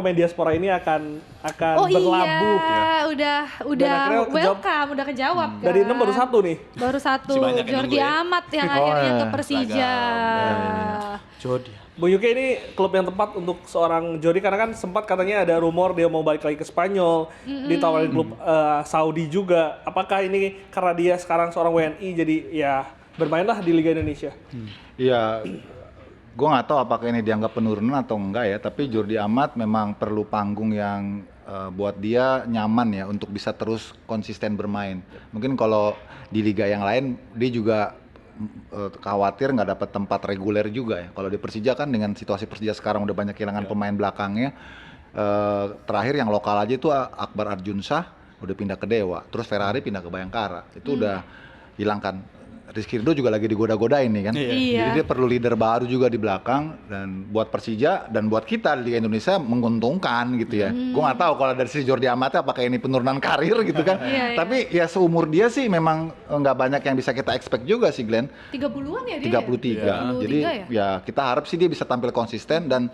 pemain diaspora ini akan Oh berlabuh. iya, udah welcome, udah kejawab kan. Dari 6 baru 1 nih. Baru 1, Masih banyak yang Jordi nunggu ya. Amat yang akhirnya ke Persija. Jordi. Bu Yuki ini klub yang tepat untuk seorang Jordi karena kan sempat katanya ada rumor dia mau balik lagi ke Spanyol, ditawarin klub Saudi juga. Apakah ini karena dia sekarang seorang WNI jadi ya bermainlah di Liga Indonesia? Iya, gue nggak tahu apakah ini dianggap penurunan atau enggak ya, tapi Jordi Amat memang perlu panggung yang buat dia nyaman ya untuk bisa terus konsisten bermain. Mungkin kalau di liga yang lain dia juga khawatir nggak dapat tempat reguler juga ya. Kalau di Persija kan dengan situasi Persija sekarang udah banyak kehilangan pemain belakangnya. Terakhir yang lokal aja itu Akbar Arjunsah udah pindah ke Dewa, terus Ferrari pindah ke Bayangkara. Itu udah hilangkan. Rizky Ridho juga lagi digoda-godain nih kan. Iya. Jadi dia perlu leader baru juga di belakang, dan buat Persija dan buat kita di Liga Indonesia menguntungkan gitu ya. Gue nggak tahu kalau dari sisi Jordi Amat apakah ini penurunan karir gitu kan. Iya. Tapi ya seumur dia sih memang nggak banyak yang bisa kita expect juga sih Glenn. 30-an ya dia? 33. Jadi ya kita harap sih dia bisa tampil konsisten, dan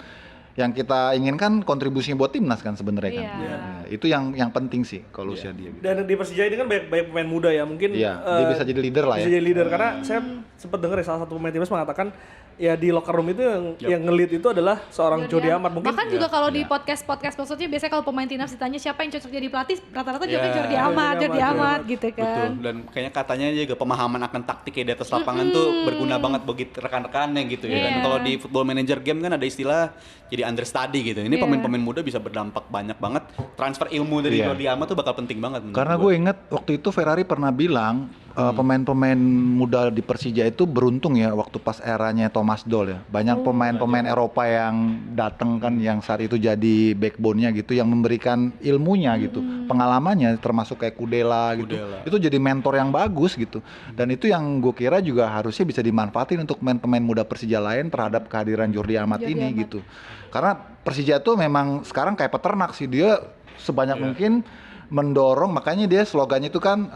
yang kita inginkan kontribusinya buat timnas kan sebenarnya kan. Iya. Nah, itu yang penting sih kalau usia dia. Gitu. Dan di Persija ini kan banyak pemain muda ya, mungkin Iya, dia bisa jadi leader lah ya. Bisa jadi leader karena saya sempat dengar ya salah satu pemain timnas mengatakan ya di locker room itu yang nge-lead itu adalah seorang Jordi Amat. Mungkin Bahkan juga kalau di podcast maksudnya biasanya kalau pemain timnas ditanya siapa yang cocok jadi pelatih, rata-rata jawabnya Jordi Amat gitu kan. Betul. Dan kayaknya katanya juga pemahaman akan taktiknya di atas lapangan tuh berguna banget bagi rekan-rekannya gitu ya. Dan kalau di Football Manager game kan ada istilah jadi understudy gitu. Ini pemain-pemain muda bisa berdampak banyak banget. Transfer ilmu dari Jordi Amat tuh bakal penting banget. Karena gue inget waktu itu Ferrari pernah bilang pemain-pemain muda di Persija itu beruntung ya waktu pas eranya Thomas Doll ya. Banyak pemain-pemain Eropa yang datang kan yang saat itu jadi backbone-nya gitu, yang memberikan ilmunya gitu, pengalamannya termasuk kayak Kudela gitu. Itu jadi mentor yang bagus gitu. Dan itu yang gue kira juga harusnya bisa dimanfaatin untuk pemain-pemain muda Persija lain terhadap kehadiran Jordi Amat ini gitu. Karena Persija tuh memang sekarang kayak peternak sih, dia sebanyak mungkin mendorong, makanya dia slogannya itu kan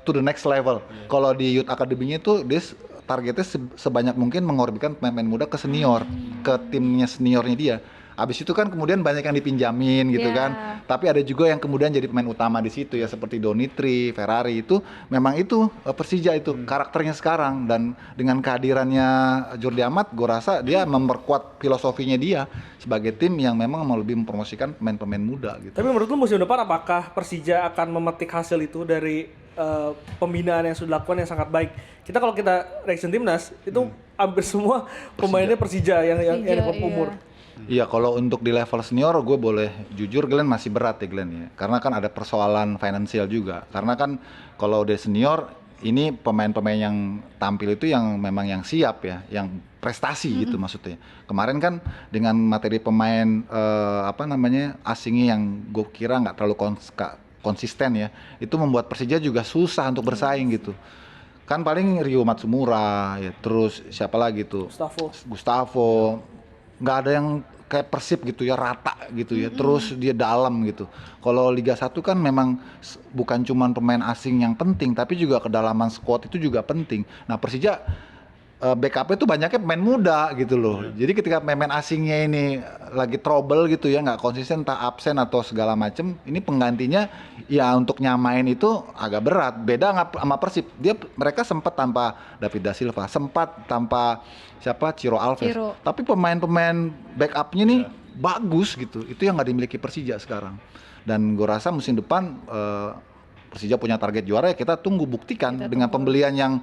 to the next level. Kalau di Youth Academy-nya itu dia targetnya sebanyak mungkin mengorbikan pemain-pemain muda ke senior, ke timnya seniornya dia. Abis itu kan kemudian banyak yang dipinjamin gitu kan. Tapi ada juga yang kemudian jadi pemain utama di situ ya, seperti Donitri, Ferrari. Itu memang itu Persija itu karakternya sekarang, dan dengan kehadirannya Jordi Amat gue rasa dia memperkuat filosofinya dia sebagai tim yang memang mau lebih mempromosikan pemain-pemain muda gitu. Tapi menurut lu musim depan apakah Persija akan memetik hasil itu dari pembinaan yang sudah dilakukan yang sangat baik? Kalau kita reaction timnas itu hampir semua pemainnya Persija yang umur. Iya, kalau untuk di level senior gue boleh jujur Glenn masih berat ya Glenn ya. Karena kan ada persoalan finansial juga. Karena kan kalau udah senior ini pemain-pemain yang tampil itu yang memang yang siap ya, yang prestasi gitu maksudnya. Kemarin kan dengan materi pemain asingnya yang gue kira nggak terlalu konsisten ya, itu membuat Persija juga susah untuk bersaing gitu. Kan paling Ryo Matsumura ya, terus siapa lagi tuh? Gustavo. Nggak ada yang kayak Persib gitu ya, rata gitu ya, terus dia dalam gitu. Kalau Liga 1 kan memang bukan cuma pemain asing yang penting, tapi juga kedalaman squad itu juga penting. Nah Persija backupnya tuh banyaknya pemain muda gitu loh. Jadi ketika pemain asingnya ini lagi trouble gitu ya, nggak konsisten, entah absen atau segala macem, ini penggantinya ya untuk nyamain itu agak berat. Beda sama Persib, mereka sempat tanpa David da Silva, sempat tanpa Ciro Alves. Tapi pemain-pemain backupnya nih bagus gitu. Itu yang nggak dimiliki Persija sekarang. Dan gue rasa musim depan Persija punya target juara ya, kita tunggu buktikan dengan pembelian yang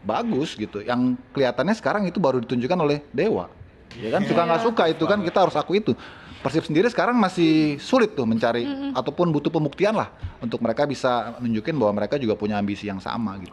bagus gitu, yang kelihatannya sekarang itu baru ditunjukkan oleh Dewa ya kan. Suka nggak suka itu kan, kita harus akui itu. Persib sendiri sekarang masih sulit tuh mencari ataupun butuh pembuktian lah untuk mereka bisa nunjukin bahwa mereka juga punya ambisi yang sama gitu.